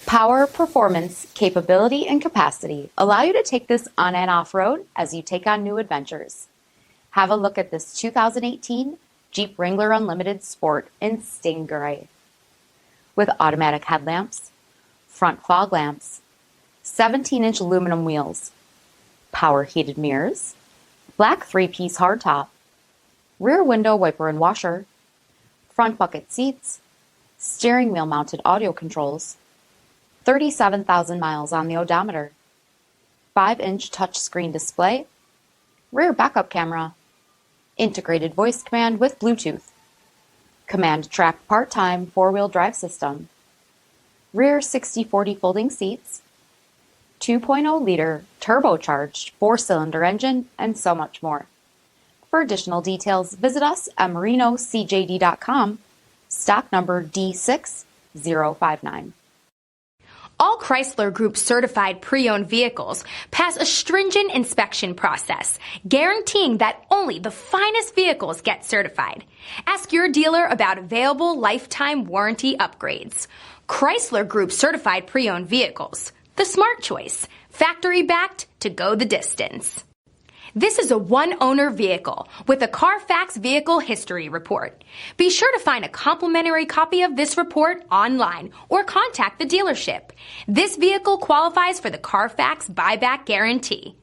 Power, performance, capability, and capacity allow you to take this on and off-road as you take on new adventures. Have a look at this 2018 Jeep Wrangler Unlimited Sport in Stain Gray. With automatic headlamps, front fog lamps, 17-inch aluminum wheels, power heated mirrors, black 3-piece hardtop, rear window wiper and washer, front bucket seats, steering wheel mounted audio controls, 37,000 miles on the odometer, 5-inch touchscreen display, rear backup camera, integrated voice command with Bluetooth, command track part-time 4-wheel drive system, rear 60/40 folding seats, 2.0-liter turbocharged 4-cylinder engine, and so much more. For additional details, visit us at marinocjd.com, stock number D6059. All Chrysler Group certified pre-owned vehicles pass a stringent inspection process, guaranteeing that only the finest vehicles get certified. Ask your dealer about available lifetime warranty upgrades. Chrysler Group certified pre-owned vehicles, the smart choice, factory backed to go the distance. This is a one-owner vehicle with a CARFAX vehicle history report. Be sure to find a complimentary copy of this report online or contact the dealership. This vehicle qualifies for the CARFAX buyback guarantee.